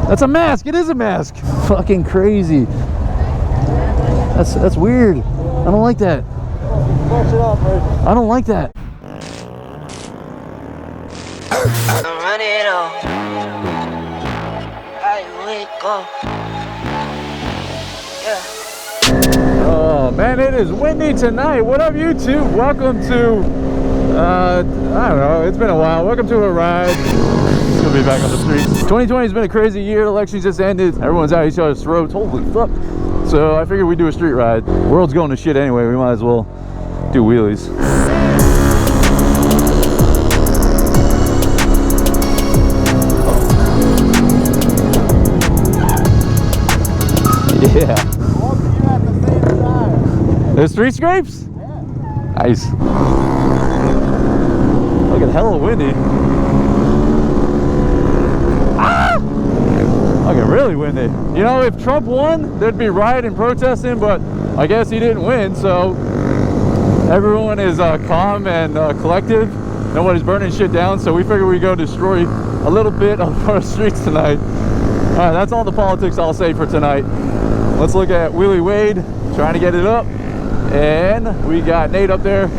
That's a mask. It is a mask. Fucking crazy. That's weird. I don't like that. Brush it off, bro. I don't like that. Run it off. I wake up. Yeah. Oh man, it is windy tonight. What up, YouTube? Welcome to I don't know, it's been a while. Welcome to a ride. It's gonna be back on the streets. 2020 has been a crazy year. Elections just ended. Everyone's out each other's throats. Holy fuck. So I figured we'd do a street ride. World's going to shit anyway. We might as well do wheelies. Yeah. Both of you at the same time. The street scrapes? Yeah. Nice. Look at hella windy. Ah! Fucking really windy. You know, if Trump won, there'd be rioting and protesting, but I guess he didn't win, so everyone is calm and collective. Nobody's burning shit down, so we figured we'd go destroy a little bit of our streets tonight. All right, that's all the politics I'll say for tonight. Let's look at Wheelie Wade trying to get it up, and we got Nate up there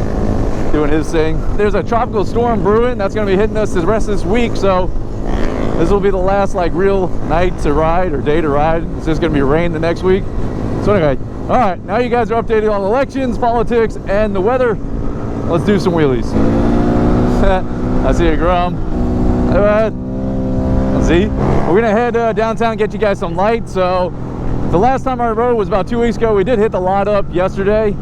doing his thing. There's a tropical storm brewing that's going to be hitting us the rest of this week, so this will be the last like real night to ride or day to ride. It's just going to be rain the next week. So anyway, all right, now you guys are updated on elections, politics, and the weather. Let's do some wheelies. I see a Grum. Hey, bud. See, we're gonna head downtown and get you guys some light. So the last time I rode was about 2 weeks ago. We did hit the lot up yesterday.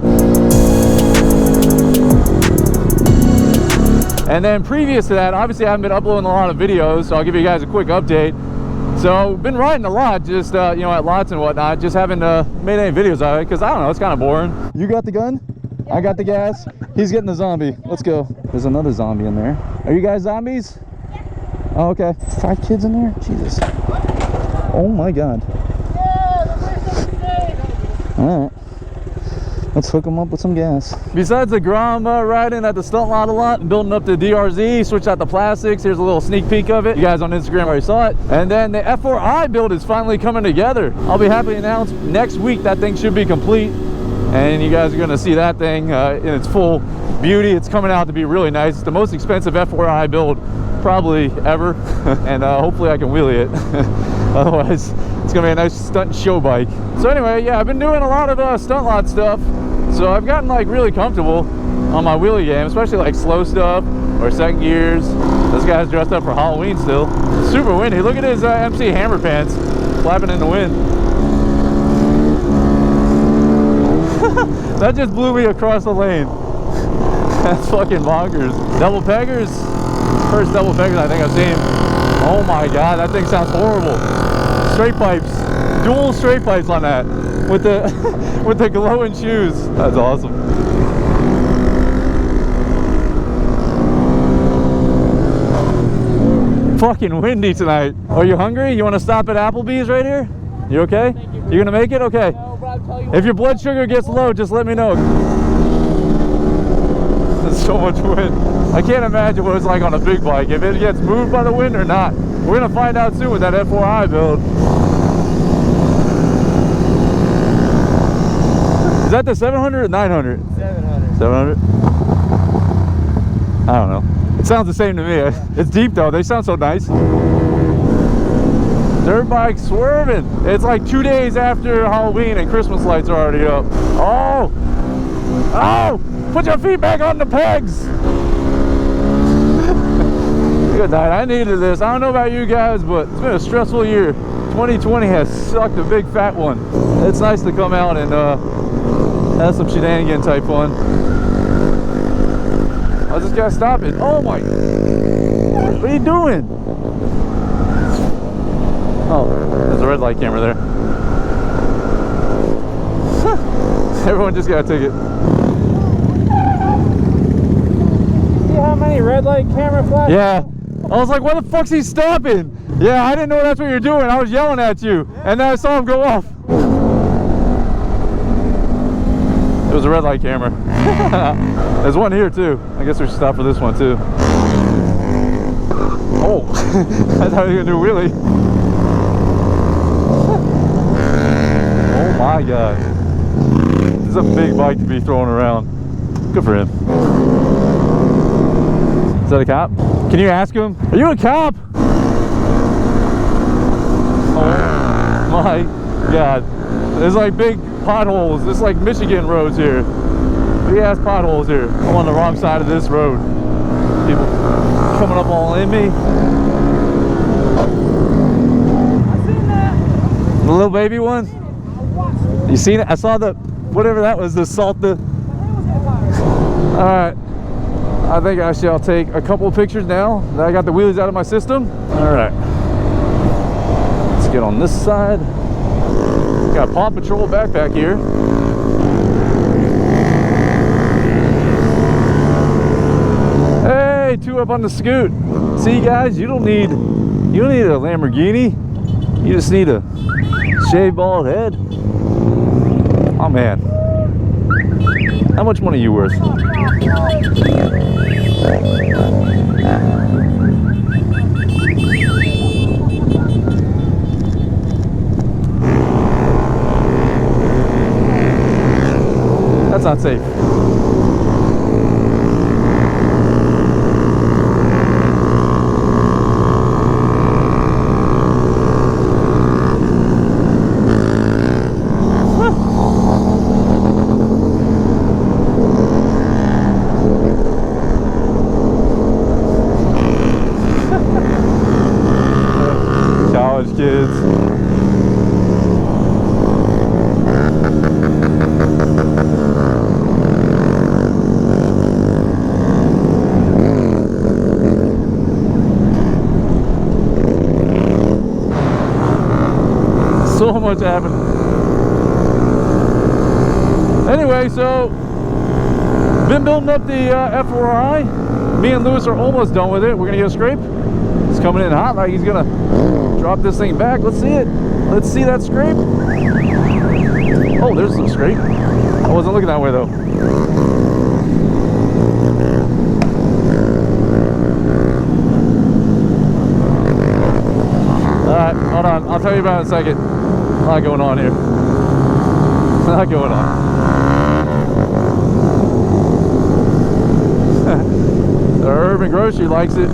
And then previous to that, obviously I haven't been uploading a lot of videos, so I'll give you guys a quick update. So been riding a lot, just you know, at lots and whatnot. Just haven't made any videos of it because I don't know, it's kind of boring. You got the gun? I got the gas. He's getting the zombie. Let's go. There's another zombie in there. Are you guys zombies? Oh, okay. 5 kids in there? Jesus. Oh my God. All right. Let's hook them up with some gas. Besides the Grom riding at the stunt lot a lot and building up the DRZ, switch out the plastics. Here's a little sneak peek of it. You guys on Instagram already saw it. And then the F4i build is finally coming together. I'll be happy to announce next week that thing should be complete. And you guys are gonna see that thing in its full beauty. It's coming out to be really nice. It's the most expensive F4i build probably ever. And hopefully I can wheelie it. Otherwise, it's gonna be a nice stunt show bike. So anyway, yeah, I've been doing a lot of stunt lot stuff. So I've gotten like really comfortable on my wheelie game, especially like slow stuff or second gears. This guy's dressed up for Halloween still. Super windy. Look at his MC Hammer pants flapping in the wind. That just blew me across the lane. That's fucking bonkers. Double peggers. First double peggers I think I've seen. Oh my God, that thing sounds horrible. Straight pipes. Dual straight pipes on that. With the with the glowing shoes. That's awesome. Fucking windy tonight. Are you hungry? You want to stop at Applebee's right here? You okay? You gonna make it? Okay. No, but I'll tell you if your blood sugar gets low, just let me know. There's so much wind. I can't imagine what it's like on a big bike, if it gets moved by the wind or not. We're gonna find out soon with that F4i build. Is that the 700 or 900? 700. 700? I don't know. It sounds the same to me. It's deep though. They sound so nice. Dirt bike swerving. It's like 2 days after Halloween and Christmas lights are already up. Oh! Oh! Put your feet back on the pegs! Good night. I needed this. I don't know about you guys, but it's been a stressful year. 2020 has sucked a big fat one. It's nice to come out and have some shenanigan type fun. I just gotta stop it. Oh my! What are you doing? Oh, there's a red light camera there. Everyone just got a ticket. See how many red light camera flashes? Yeah. I was like, why the fuck's he stopping? Yeah, I didn't know that's what you're doing. I was yelling at you. And then I saw him go off. It was a red light camera. There's one here too. I guess we should stop for this one too. Oh, I thought you were gonna do a wheelie. my God. This is a big bike to be throwing around. Good for him. Is that a cop? Can you ask him? Are you a cop? Oh my God. There's like big potholes. It's like Michigan roads here. Big ass potholes here. I'm on the wrong side of this road. People coming up all in me. I seen that. The little baby one? You seen it? I saw the, whatever that was, the salt. Alright. I think I shall take a couple of pictures now that I got the wheelies out of my system. Alright. Let's get on this side. Got a Paw Patrol backpack here. Hey, two up on the scoot. See guys, you don't need a Lamborghini. You just need a shaved bald head. Oh man. How much money are you worth? That's not safe. College kids. So much happened. Anyway, so been building up the F4i. Me and Lewis are almost done with it. We're gonna get a scrape. It's coming in hot, like he's gonna drop this thing back. Let's see it. Let's see that scrape. Oh, there's some scrape. I wasn't looking that way though. Alright, hold on. I'll tell you about it in a second. A lot going on here. A lot going on. The Urban Grocery likes it.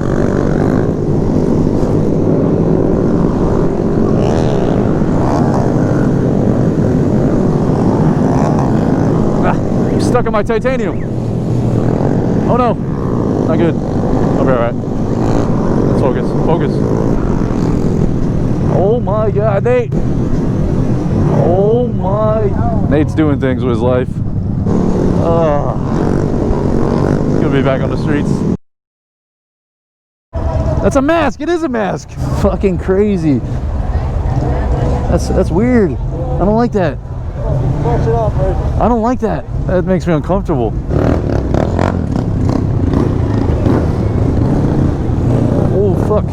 Ah, I'm stuck in my titanium. Oh no, not good. I'll be alright. Let's focus. Focus. Oh my God, Nate. Oh my. Nate's doing things with his life. He's gonna be back on the streets. That's a mask. It is a mask. Fucking crazy. That's weird. I don't like that. Brush it off, right? I don't like that. That makes me uncomfortable. Oh fuck.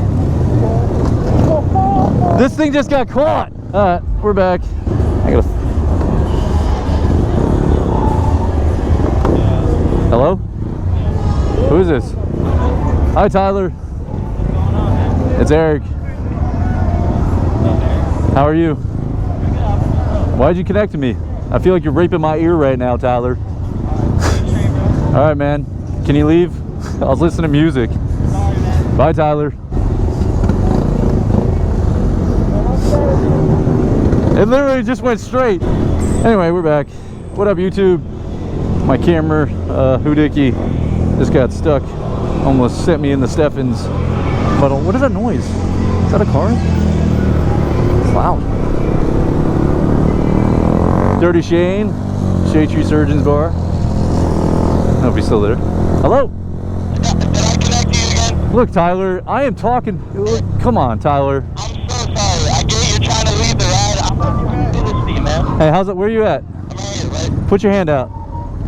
This thing just got caught. Alright, we're back. I gotta. Hello? Who is this? Hi, Tyler. It's Eric. How are you? Why'd you connect to me? I feel like you're raping my ear right now, Tyler. Alright, man. Can you leave? I was listening to music. Bye, Tyler. It literally just went straight. Anyway, we're back. What up, YouTube? My camera, Houdicki, just got stuck. Almost sent me in the Steffens. But what is that noise? Is that a car? It's loud. Dirty Shane, Shade Tree Surgeon's Bar. I don't know if he's still there. Hello? Did I connect you again? Look, Tyler, I am talking. Come on, Tyler. I'm so sorry. I get you're trying to leave the ride. I'm not doing this to you, man. Hey, how's it? Where you at? I'm right, right? Put your hand out.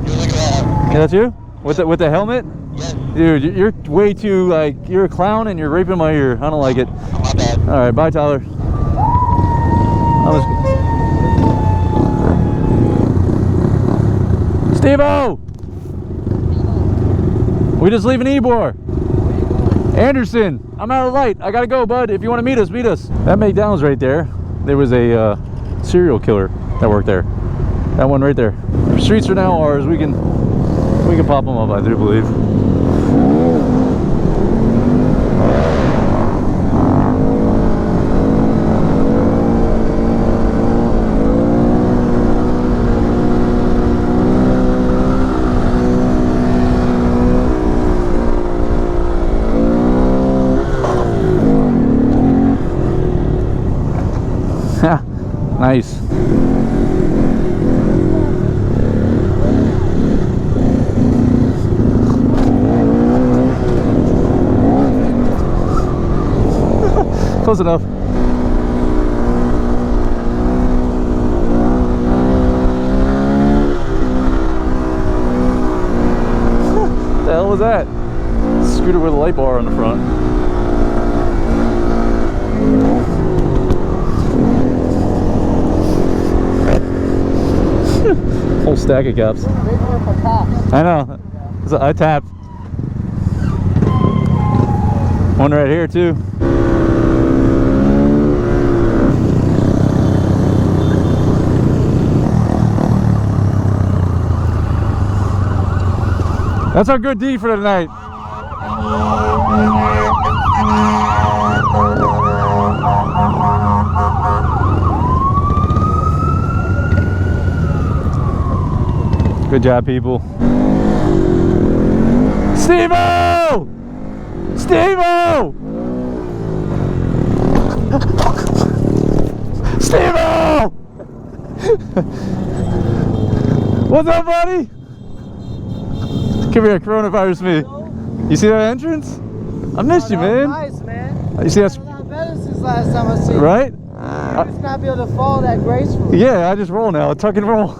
You're looking at Yeah, that's you? With the helmet? Yes. Dude, you're way too, like, you're a clown and you're raping my ear. I don't like it. Oh, my bad. All right, bye, Tyler. Steve-O! We just leaving Ybor. Anderson, I'm out of light. I gotta go, bud. If you want to meet us, meet us. That McDonald's right there, there was a serial killer That worked there. That one right there. The streets are now ours. We can pop them up, I do believe. Nice. Close enough. What the hell was that? Scooter with a light bar on the front. Whole stack of cups. I know. So I tapped. One right here too. That's our good D for tonight. Good job, people. Steve-O! Steve-O! Steve-O! What's up, buddy? Come here, coronavirus me. You see that entrance? I missed you, man. Nice, man. You see that? A lot better since last time I seen you. Right? It's not be able to fall that gracefully. Yeah, I just roll now. Tuck and roll.